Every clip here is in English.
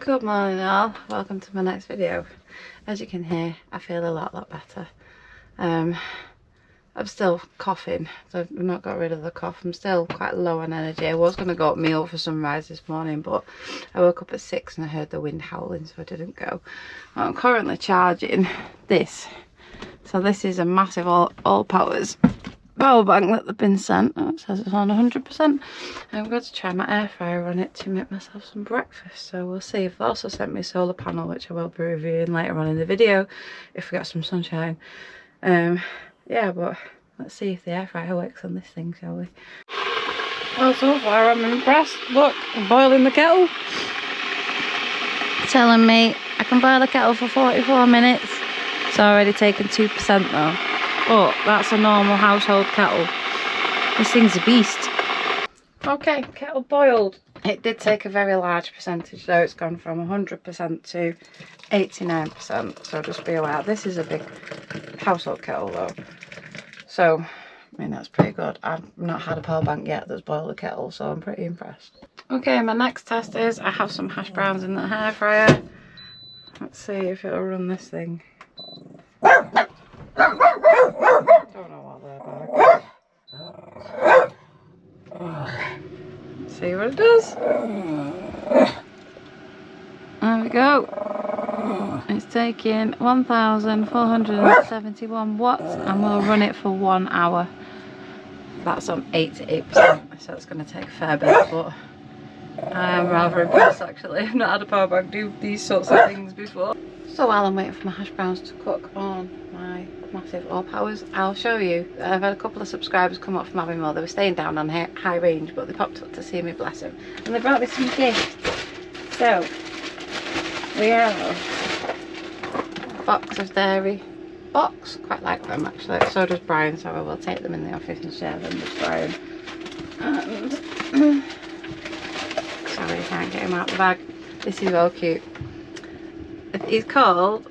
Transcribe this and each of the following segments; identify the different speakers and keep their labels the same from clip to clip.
Speaker 1: Good morning all, welcome to my next video. As you can hear, I feel a lot better. I'm still coughing, so I've not got rid of the cough. I'm still quite low on energy. I was going to go up meal for sunrise this morning, but I woke up at 6 and I heard the wind howling, so I didn't go. I'm currently charging this. So this is a massive all powers power bank that they've been sent. Oh, it says it's on 100%. I'm going to try my air fryer on it to make myself some breakfast, so we'll see. They've also sent me a solar panel, which I will be reviewing later on in the video if we get some sunshine. Yeah, but let's see if the air fryer works on this thing, shall we? Well, so far I'm impressed. Look, I'm boiling the kettle. Telling me I can boil the kettle for 44 minutes. It's already taken 2% though. But that's a normal household kettle. This thing's a beast. Okay, kettle boiled. It did take a very large percentage though. It's gone from 100% to 89%. So just be aware. This is a big household kettle though. So, I mean, that's pretty good. I've not had a power bank yet that's boiled a kettle, so I'm pretty impressed. Okay, my next test is I have some hash browns in the air fryer. Let's see if it'll run this thing. Don't know what they're about. See what it does. There we go. It's taking 1,471 watts and we'll run it for 1 hour. That's on 88%, so it's going to take a fair bit, but I am rather impressed actually. I've not had a power bank do these sorts of things before. So while I'm waiting for my hash browns to cook on my massive all powers, I'll show you. I've had a couple of subscribers come up from Aviemore. They were staying down on high range, but they popped up to see me, bless them. And they brought me some gifts. So we have a box of dairy box. Quite like them actually. So does Brian, so I will take them in the office and share them with Brian. And sorry, I can't get him out the bag. This is all cute. He's called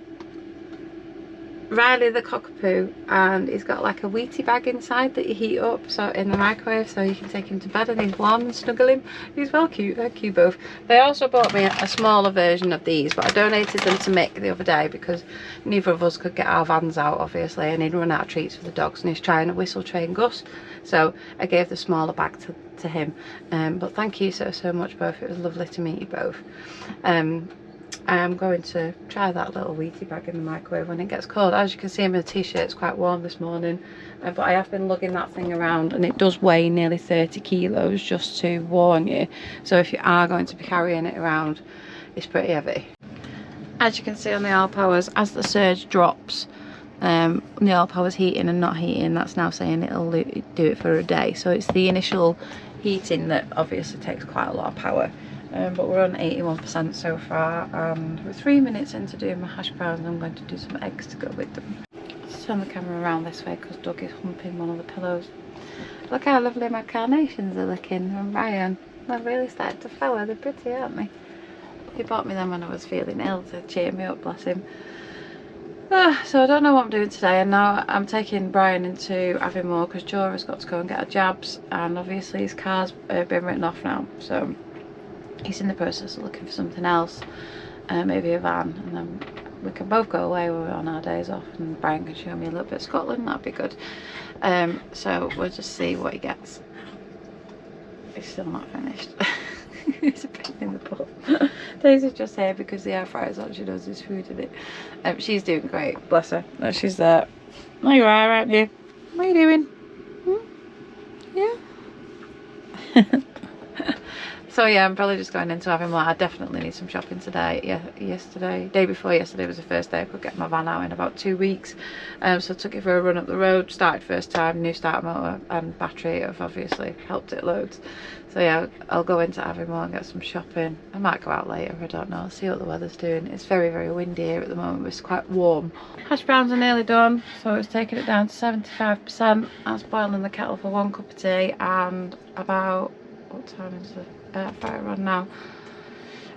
Speaker 1: Riley the Cockapoo, and he's got like a Wheatie bag inside that you heat up so in the microwave so you can take him to bed and he's warm and snuggle him. He's well cute. Thank you both. They also bought me a smaller version of these, but I donated them to Mick the other day because neither of us could get our vans out obviously, and he'd run out of treats for the dogs and he's trying to whistle train Gus, so I gave the smaller bag to him. But thank you so much both. It was lovely to meet you both. I am going to try that little Wheatie bag in the microwave when it gets cold. As you can see in my t-shirt, it's quite warm this morning, but I have been lugging that thing around and it does weigh nearly 30 kilos, just to warn you. So if you are going to be carrying it around, it's pretty heavy. As you can see on the all powers, as the surge drops, the all powers heating and not heating, that's now saying it'll do it for a day. So it's the initial heating that obviously takes quite a lot of power. But we're on 81% so far, and we're 3 minutes into doing my hash browns and I'm going to do some eggs to go with them. Let's turn the camera around this way because Doug is humping one of the pillows. Look how lovely my carnations are looking from Ryan. They're really starting to flower, they're pretty, aren't they? He bought me them when I was feeling ill to cheer me up, bless him. So I don't know what I'm doing today, and now I'm taking Brian into Aviemore because Jora's got to go and get her jabs, and obviously his car's been written off now, so he's in the process of looking for something else, maybe a van, and then we can both go away when we're on our days off and Brian can show me a little bit of Scotland. That'd be good. So we'll just see what he gets. He's still not finished. He's a pain in the butt. Daisy's just here because the air fryer's on. She does his food in it. She's doing great, bless her. No, she's there. There you are, aren't you? What are you doing? Yeah. So yeah, I'm probably just going into Aviemore. I definitely need some shopping today. Yeah, day before yesterday was the first day I could get my van out in about 2 weeks. So I took it for a run up the road, started first time, new starter motor and battery have obviously helped it loads. So yeah, I'll go into Aviemore and get some shopping. I might go out later, I don't know. I'll see what the weather's doing. It's very windy here at the moment, but it's quite warm. Hash browns are nearly done, so it's taking it down to 75%. That's boiling the kettle for 1 cup of tea, and about, what time is the air fryer on now?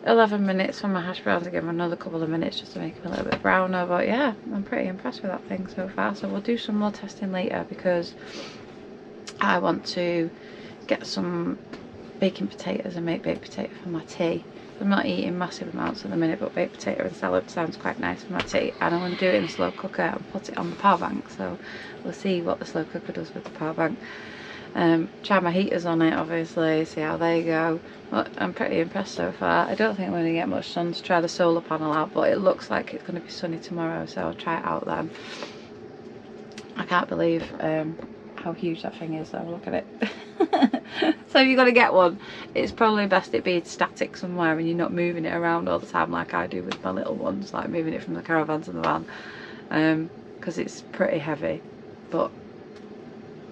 Speaker 1: 11 minutes for my hash browns. I give them another couple of minutes just to make them a little bit browner, but yeah, I'm pretty impressed with that thing so far. So we'll do some more testing later because I want to get some baking potatoes and make baked potato for my tea I'm not eating massive amounts at the minute, but baked potato and salad sounds quite nice for my tea. And I'm going to do it in the slow cooker and put it on the power bank, so we'll see what the slow cooker does with the power bank. Try my heaters on it, obviously, see how they go. But I'm pretty impressed so far. I don't think I'm going to get much sun to try the solar panel out, but it looks like it's going to be sunny tomorrow, so I'll try it out then. I can't believe how huge that thing is though, look at it. So if you're going to get one, it's probably best it be static somewhere and you're not moving it around all the time like I do with my little ones, like moving it from the caravan to the van, because it's pretty heavy. But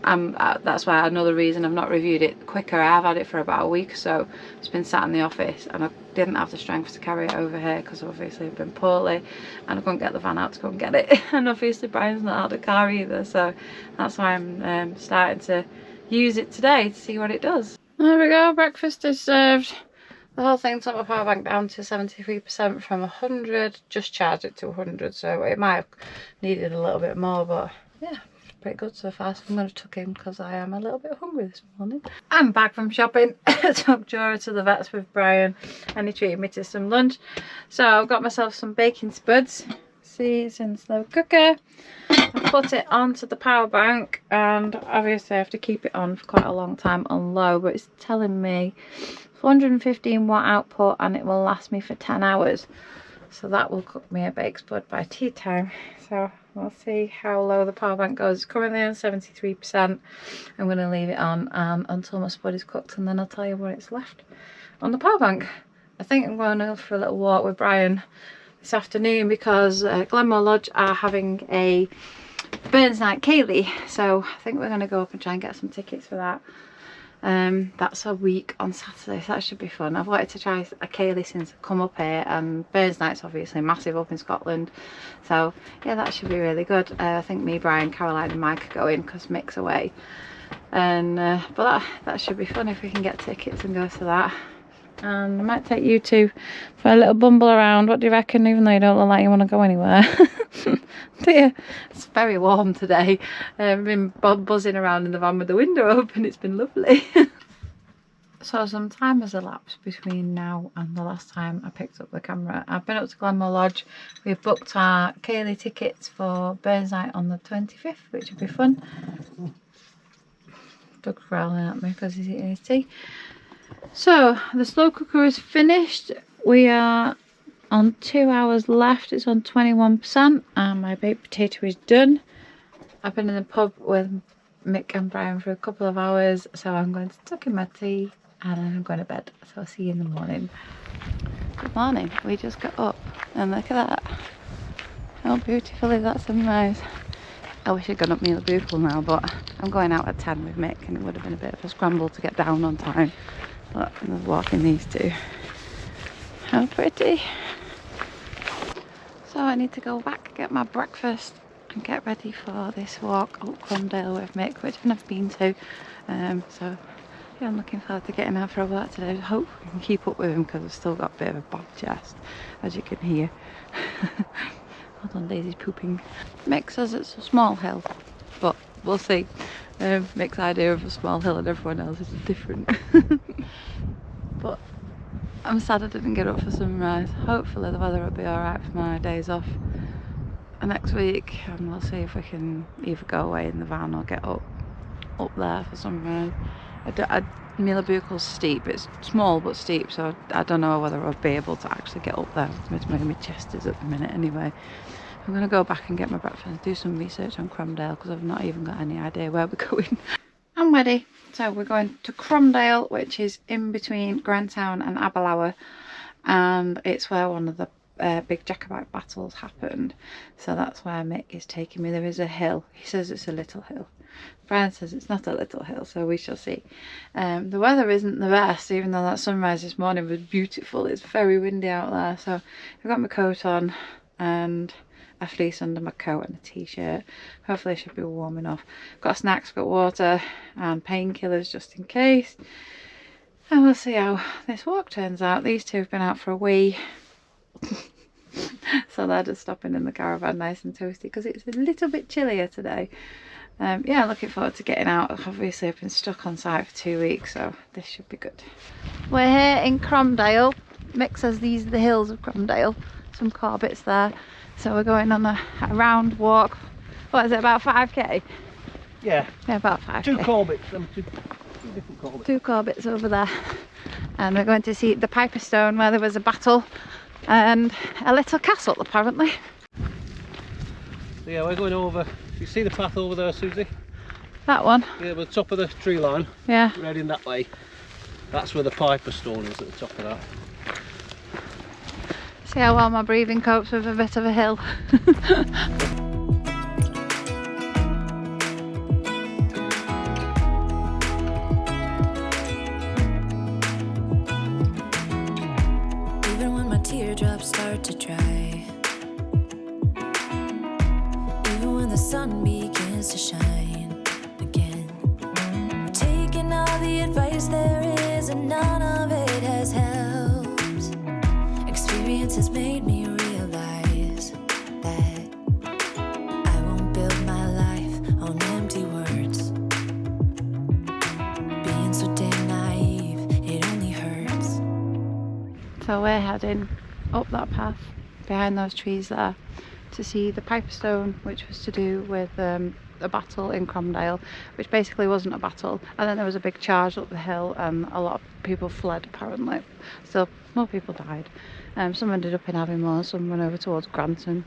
Speaker 1: that's why another reason I've not reviewed it quicker. I've had it for about a week or so. It's been sat in the office and I didn't have the strength to carry it over here because obviously I've been poorly and I couldn't get the van out to go and get it. And obviously Brian's not had a car either, so that's why I'm starting to use it today to see what it does. There we go, breakfast is served. The whole thing took my power bank down to 73% from 100, just charged it to 100, so it might have needed a little bit more, but yeah, pretty good so far. So I'm going to tuck in because I am a little bit hungry this morning. I'm back from shopping. Took Jora to the vets with Brian and he treated me to some lunch. So I've got myself some bacon spuds. See, it's in the slow cooker. I put it onto the power bank and obviously I have to keep it on for quite a long time on low, but it's telling me 415 watt output and it will last me for 10 hours. So that will cook me a baked spud by tea time. So we'll see how low the power bank goes. It's currently on 73%. I'm going to leave it on until my spud is cooked and then I'll tell you what it's left on the power bank. I think I'm going to go for a little walk with Brian this afternoon because Glenmore Lodge are having a Burns Night Ceilidh, so I think we're going to go up and try and get some tickets for that. That's a week on Saturday, so that should be fun. I've wanted to try a Ceilidh since I've come up here, and Burns Night's obviously massive up in Scotland, so yeah, that should be really good. I think me, Brian, Caroline and Mike are going because Mick's away, and but that should be fun if we can get tickets and go to that. And I might take you two for a little bumble around. What do you reckon, even though you don't look like you want to go anywhere? Dear, it's very warm today. I've been buzzing around in the van with the window open. It's been lovely. So some time has elapsed between now and the last time I picked up the camera. I've been up to Glenmore Lodge. We've booked our Ceilidh tickets for Burns Night on the 25th, which will be fun. Doug's growling at me because he's eating his tea. So the slow cooker is finished. We are on 2 hours left. It's on 21% and my baked potato is done. I've been in the pub with Mick and Brian for a couple of hours, so I'm going to tuck in my tea and then I'm going to bed. So I'll see you in the morning. Good morning. We just got up and look at that. How beautiful is that sunrise? I wish I'd gone up Mila Buchel now, but I'm going out at 10 with Mick and it would have been a bit of a scramble to get down on time. But I'm walking these two. How pretty. So I need to go back, get my breakfast and get ready for this walk up Cromdale with Mick, which I've never been to. So yeah, I'm looking forward to getting out for a walk today. I hope we can keep up with him because I've still got a bit of a bad chest, as you can hear. Hold on, Daisy's pooping. Mick says it's a small hill, but we'll see. Mick's idea of a small hill and everyone else is different. But I'm sad I didn't get up for sunrise. Hopefully the weather will be alright for my days off next week, and we'll see if we can either go away in the van or get up there for sunrise. Mila Buchel's steep. It's small but steep, so I don't know whether I'll be able to actually get up there. My chest is at the minute anyway. I'm going to go back and get my breakfast and do some research on Cromdale because I've not even got any idea where we're going. I'm ready. So we're going to Cromdale, which is in between Grantown and Aberlour, and it's where one of the big Jacobite battles happened. So that's where Mick is taking me. There is a hill. He says it's a little hill. Brian says it's not a little hill, so we shall see. The weather isn't the best, even though that sunrise this morning was beautiful. It's very windy out there, so I've got my coat on and a fleece under my coat and a t-shirt. Hopefully it should be warm enough. Got snacks, got water and painkillers just in case. And we'll see how this walk turns out. These two have been out for a wee. So they're just stopping in the caravan nice and toasty because it's a little bit chillier today. Yeah, looking forward to getting out. Obviously I've been stuck on site for 2 weeks, so this should be good. We're here in Cromdale. Mick says these are the hills of Cromdale. Some core bits there. So we're going on a round walk. What is it, about 5k?
Speaker 2: Yeah.
Speaker 1: Yeah, about 5k.
Speaker 2: Two core bits, two different core bits.
Speaker 1: Two core bits over there. And we're going to see the Piper Stone where there was a battle and a little castle apparently.
Speaker 2: So yeah, we're going over. You see the path over there, Susie?
Speaker 1: That one?
Speaker 2: Yeah, we're at the top of the tree line.
Speaker 1: Yeah.
Speaker 2: We're heading that way. That's where the Piper Stone is, at the top of that.
Speaker 1: See how well my breathing copes with a bit of a hill.
Speaker 3: Even when my teardrops start to dry, even when the sun begins to shine again, I'm taking all the advice there is and none of it has helped. Experience has made me realize that I won't build my life on empty words. Being so damn naive, it only hurts.
Speaker 1: So we're heading up that path behind those trees there to see the Piper Stone, which was to do with a battle in Cromdale, which basically wasn't a battle, and then there was a big charge up the hill and a lot of people fled apparently. So more people died. Some ended up in Aviemore, some went over towards Granton,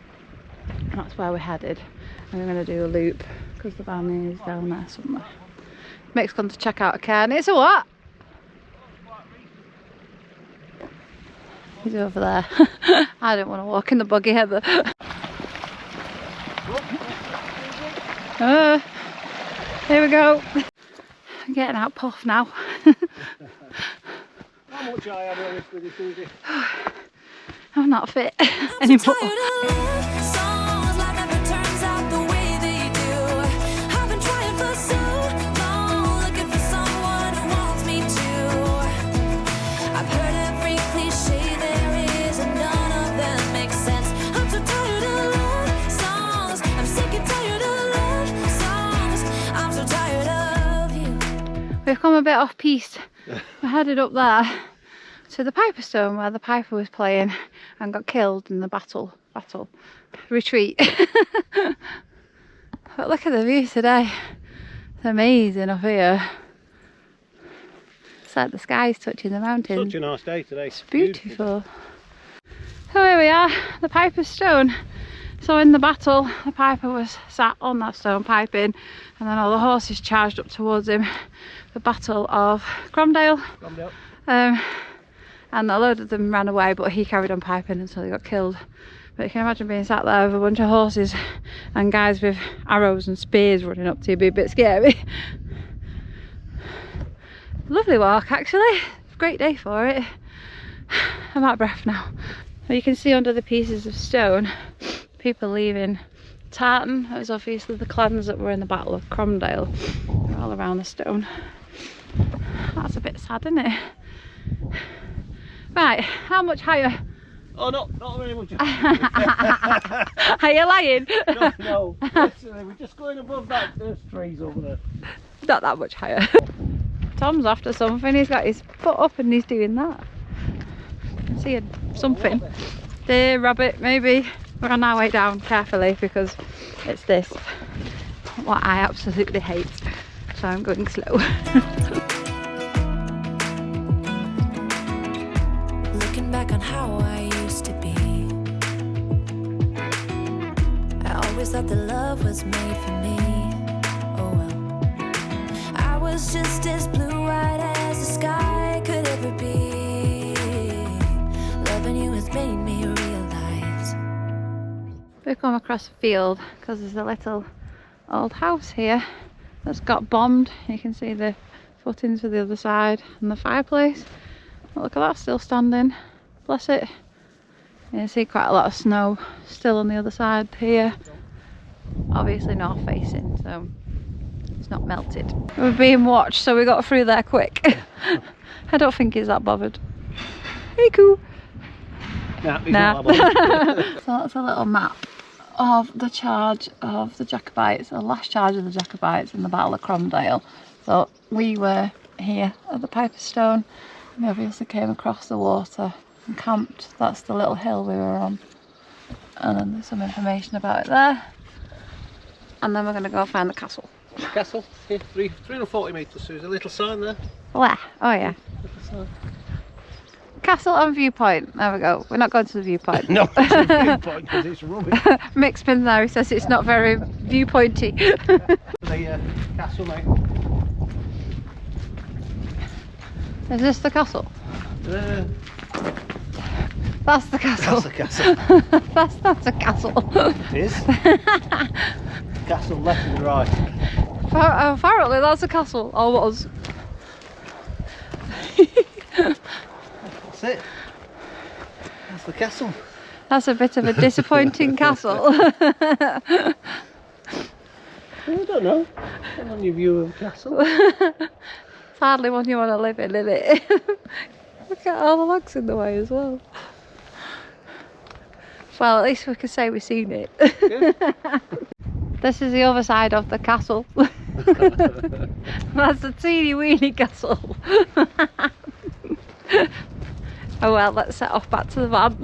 Speaker 1: and that's where we're headed. And we're going to do a loop because the van is down there somewhere. Mick's gone to check out a car and it's a what? He's over there. I don't want to walk in the buggy Heather. Here we go. I'm getting out puff now.
Speaker 2: How much I have on this, Susie?
Speaker 1: I'm not fit anymore. We've come a bit off piste. We're headed up there to the Piper Stone where the Piper was playing and got killed in the battle retreat. But look at the view today. It's amazing up here. It's like the sky's touching the mountains.
Speaker 2: Such a nice day today.
Speaker 1: It's beautiful. So here we are, the Piper Stone. So in the battle, the Piper was sat on that stone piping, and then all the horses charged up towards him. The Battle of Cromdale. And a load of them ran away, but he carried on piping until he got killed. But you can imagine being sat there with a bunch of horses and guys with arrows and spears running up to you, be a bit scary. Lovely walk actually, great day for it. I'm out of breath now. But you can see under the pieces of stone, people leaving Tartan. That was obviously the clans that were in the Battle of Cromdale. They're all around the stone. That's a bit sad, isn't it? Right, how much higher?
Speaker 2: Oh, not very much.
Speaker 1: Are you lying?
Speaker 2: No. We're just going above that. There's trees over there.
Speaker 1: Not that much higher. Tom's after something. He's got his foot up and he's doing that. I can see something. Deer, rabbit, maybe. We're on our way down carefully because it's this, what I absolutely hate. So I'm going slow.
Speaker 3: Looking back on how I used to be, I always thought that love was made for me. Oh well, I was just as blue-eyed as the sky could ever be. Loving you has made me realize.
Speaker 1: We've come across a field because there's a little old house here that's got bombed. You can see the footings for the other side and the fireplace. But look at that, still standing. Bless it. You can see quite a lot of snow still on the other side here. Obviously north facing, so it's not melted. We're being watched, so we got through there quick. I don't think he's that bothered. Hey, cool.
Speaker 2: Nah, he's
Speaker 1: Nah.
Speaker 2: not that bothered.
Speaker 1: So that's a little map of the charge of the Jacobites, the last charge of the Jacobites in the Battle of Cromdale. So we were here at the Piper Stone, and we obviously came across the water and camped. That's the little hill we were on. And then there's some information about it there. And then we're going to go find the castle.
Speaker 2: Castle, here, 340 metres, so there's a little sign there.
Speaker 1: Where? Oh yeah.
Speaker 2: Little sign.
Speaker 1: Castle and viewpoint. There we go. We're not going to the viewpoint.
Speaker 2: No, it's a viewpoint because it's rubbish.
Speaker 1: Mick's been there, he says it's not very viewpointy.
Speaker 2: The castle, mate.
Speaker 1: Is this the castle? That's the castle.
Speaker 2: That's a castle.
Speaker 1: That's not a castle.
Speaker 2: It is. Castle left and right.
Speaker 1: Apparently that's a castle. Or was.
Speaker 2: That's it. That's the castle.
Speaker 1: That's a bit of a disappointing castle.
Speaker 2: I don't know. Depends on your view of the castle.
Speaker 1: It's hardly one you want to live in, is it? Look at all the logs in the way as well. Well, at least we can say we've seen it.
Speaker 2: Yeah.
Speaker 1: This is the other side of the castle. That's a teeny weeny castle. Oh well, let's set off back to the van.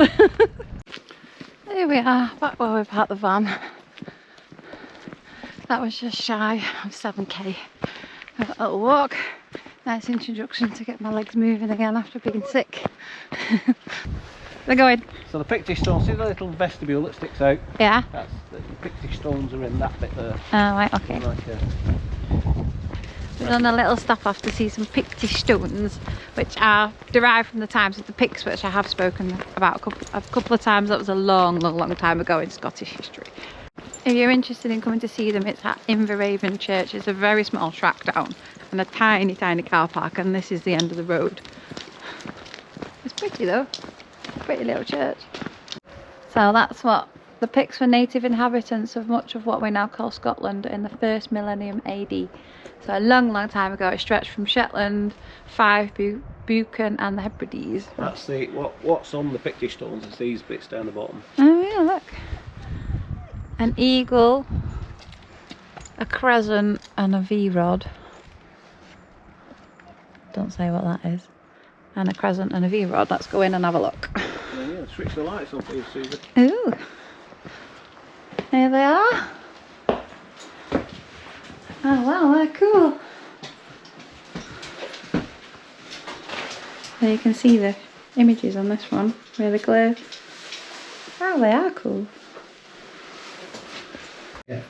Speaker 1: Here we are, back where we parked the van. That was just shy of 7k. Have a little walk. Nice introduction to get my legs moving again after being sick. They're going.
Speaker 2: So the Pictish stones, see the little vestibule that sticks out?
Speaker 1: Yeah.
Speaker 2: That's the Pictish stones are in that bit there.
Speaker 1: Oh, right, okay.
Speaker 2: Like,
Speaker 1: We've done a little stop off to see some Pictish stones, which are derived from the times of the Picts, which I have spoken about a couple of times. That was a long time ago in Scottish history. If you're interested in coming to see them, it's at Inverraven Church. It's a very small track down and a tiny car park, and this is the end of the road. It's pretty though. Pretty little church. So that's what the Picts were native inhabitants of much of what we now call Scotland in the 1st millennium AD. So a long time ago. It stretched from Shetland, Fife, Buchan and the Hebrides.
Speaker 2: that's the what's on the Pictish stones is these bits down the bottom.
Speaker 1: Oh yeah, look. An eagle, a crescent and a V-rod. Don't say what that is. And a crescent and a V-rod. Let's go in and have a look.
Speaker 2: Yeah, switch the lights on for you, Susan.
Speaker 1: Ooh. Here they are. Oh wow, they're cool. There you can see the images on this one, really clear. Oh, they are cool.
Speaker 2: Yeah.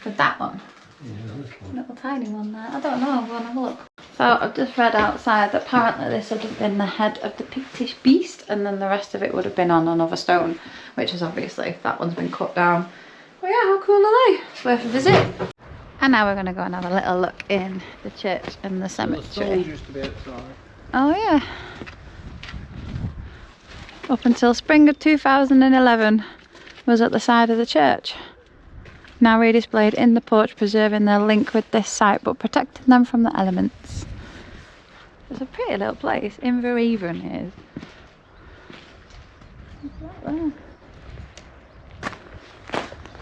Speaker 1: But that one?
Speaker 2: Yeah, this one.
Speaker 1: Little tiny one there. I don't know, I'll go and have a look. So I've just read outside that apparently this would have been the head of the Pictish beast, and then the rest of it would have been on another stone, which is obviously, that one's been cut down. But yeah, how cool are they? It's worth a visit. And now we're going to go and have a little look in the church and the cemetery.
Speaker 2: The stones used to be outside.
Speaker 1: Oh yeah. Up until spring of 2011 was at the side of the church. Now redisplayed in the porch, preserving their link with this site but protecting them from the elements. It's a pretty little place. Inverraven is.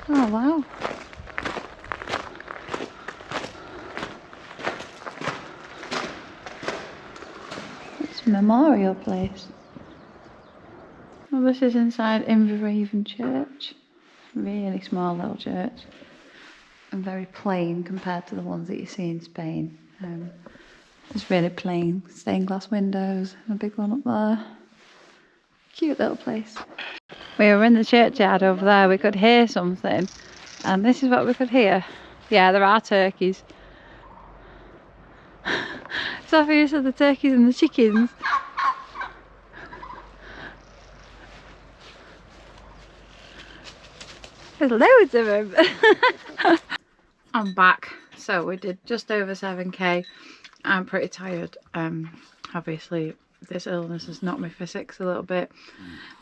Speaker 1: Oh wow. It's a memorial place. Well, this is inside Inverraven Church. Really small little church. And very plain compared to the ones that you see in Spain. It's really plain. Stained glass windows and a big one up there. Cute little place. We were in the churchyard over there, we could hear something. And this is what we could hear. Yeah, there are turkeys. It's obvious of the turkeys and the chickens. There's loads of them. I'm back. So we did just over 7k. I'm pretty tired. Obviously this illness has knocked me for six a little bit,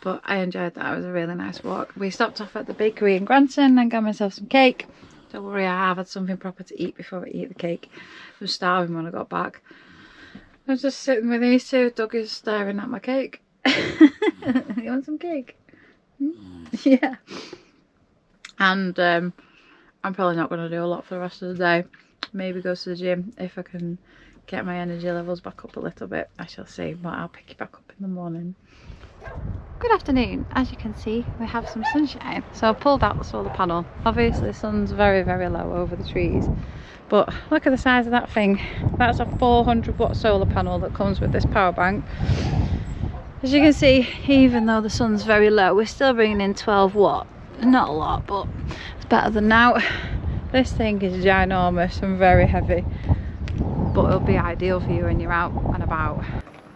Speaker 1: but I enjoyed that. It was a really nice walk. We stopped off at the bakery in Granton and got myself some cake. Don't worry, I have had something proper to eat before I eat the cake. I was starving when I got back. I was just sitting with these two. Doug is staring at my cake. You want some cake? Yeah. And I'm probably not going to do a lot for the rest of the day. Maybe go to the gym if I can get my energy levels back up a little bit. I shall see, but I'll pick you back up in the morning. Good afternoon. As you can see, we have some sunshine. So I pulled out the solar panel. Obviously the sun's very, very low over the trees. But look at the size of that thing. That's a 400 watt solar panel that comes with this power bank. As you can see, even though the sun's very low, we're still bringing in 12 watt. Not a lot, but it's better than now. This thing is ginormous and very heavy, but it'll be ideal for you when you're out and about.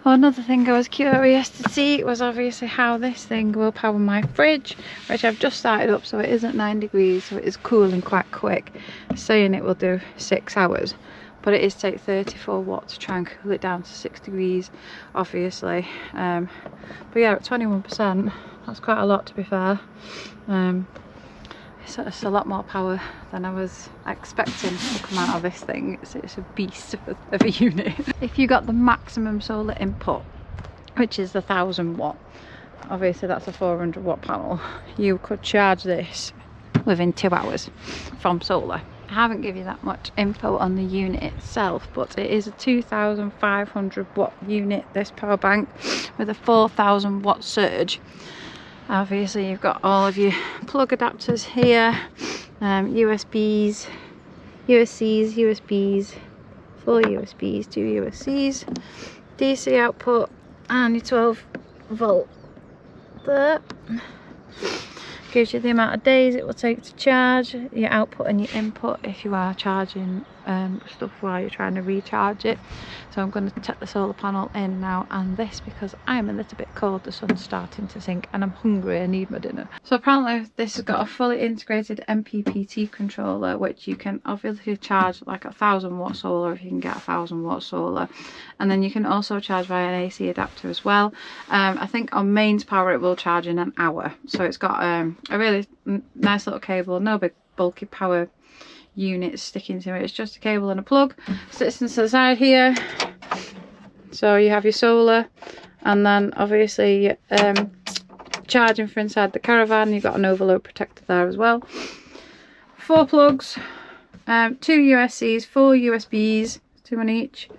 Speaker 1: Well, another thing I was curious to see was obviously how this thing will power my fridge, which I've just started up, so it isn't 9 degrees, so it is cooling quite quick. It's saying it will do 6 hours, but it is take 34 watts to try and cool it down to 6 degrees, obviously. But yeah, at 21%, that's quite a lot, to be fair. It's a lot more power than I was expecting to come out of this thing. It's a beast of a unit. If you got the maximum solar input, which is the 1000 watt, obviously that's a 400 watt panel, you could charge this within 2 hours from solar. I haven't given you that much info on the unit itself, but it is a 2500 watt unit, this power bank, with a 4000 watt surge. Obviously you've got all of your plug adapters here, USBs, USCs, USBs, 4 USBs, 2 USCs, DC output, and your 12 volt there. Gives you the amount of days it will take to charge, your output and your input if you are charging stuff while you're trying to recharge it. So I'm going to check the solar panel in now and this, because I'm a little bit cold, the sun's starting to sink and I'm hungry, I need my dinner. So apparently this has got a fully integrated MPPT controller, which you can obviously charge like 1000 watt solar if you can get 1000 watt solar, and then you can also charge via an AC adapter as well. I think on mains power it will charge in an hour. So it's got a really nice little cable, no big bulky power unit sticking to it. It's just a cable and a plug. Sits into the side here. So you have your solar, and then obviously charging for inside the caravan. You've got an overload protector there as well. 4 plugs, 2 USCs, 4 USBs, 2 on each.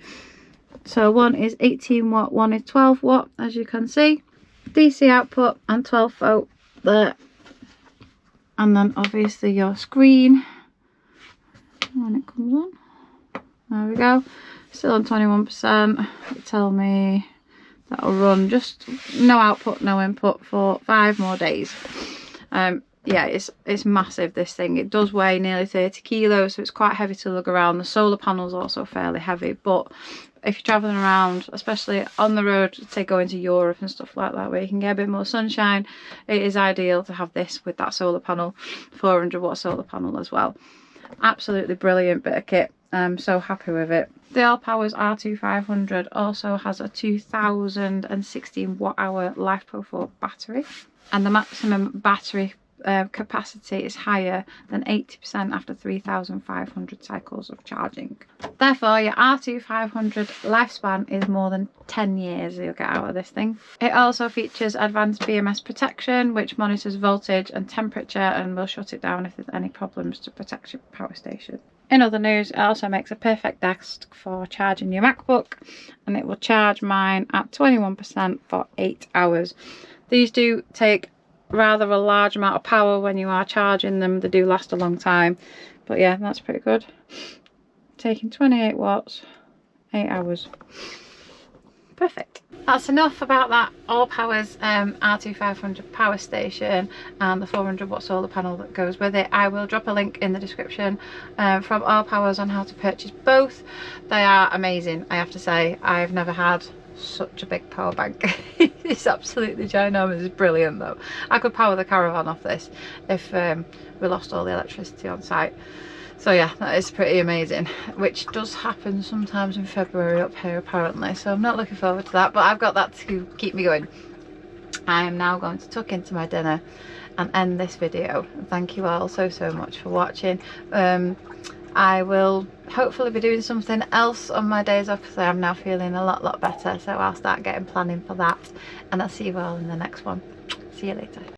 Speaker 1: So one is 18 watt, one is 12 watt, as you can see. DC output and 12 volt there. And then obviously your screen when it comes on. There we go. Still on 21%. It tell me that'll run just no output, no input for 5 more days. Yeah, it's massive, this thing. It does weigh nearly 30 kilos, so it's quite heavy to lug around. The solar panel's also fairly heavy, but if you're traveling around, especially on the road, say going to Europe and stuff like that, where you can get a bit more sunshine, it is ideal to have this with that solar panel, 400 watt solar panel as well. Absolutely brilliant bit of kit. I'm so happy with it. The Allpower's R2500 also has a 2016 watt hour LiFePro4 battery, and the maximum battery capacity is higher than 80% after 3,500 cycles of charging. Therefore, your R2500 lifespan is more than 10 years you'll get out of this thing. It also features advanced BMS protection, which monitors voltage and temperature and will shut it down if there's any problems to protect your power station. In other news, it also makes a perfect desk for charging your MacBook, and it will charge mine at 21% for 8 hours. These do take rather a large amount of power when you are charging them. They do last a long time, but yeah, that's pretty good. Taking 28 watts, 8 hours. Perfect. That's enough about that Allpower's R2500 power station and the 400 watt solar panel that goes with it. I will drop a link in the description from Allpower's on how to purchase both. They are amazing, I have to say. I've never had such a big power bank. It's absolutely ginormous. It's brilliant though. I could power the caravan off this if we lost all the electricity on site. So yeah, that is pretty amazing, which does happen sometimes in February up here apparently, so I'm not looking forward to that, but I've got that to keep me going. I am now going to tuck into my dinner and end this video. Thank you all so much for watching. I will hopefully be doing something else on my days off, because I am now feeling a lot better, so I'll start getting planning for that, and I'll see you all in the next one. See you later.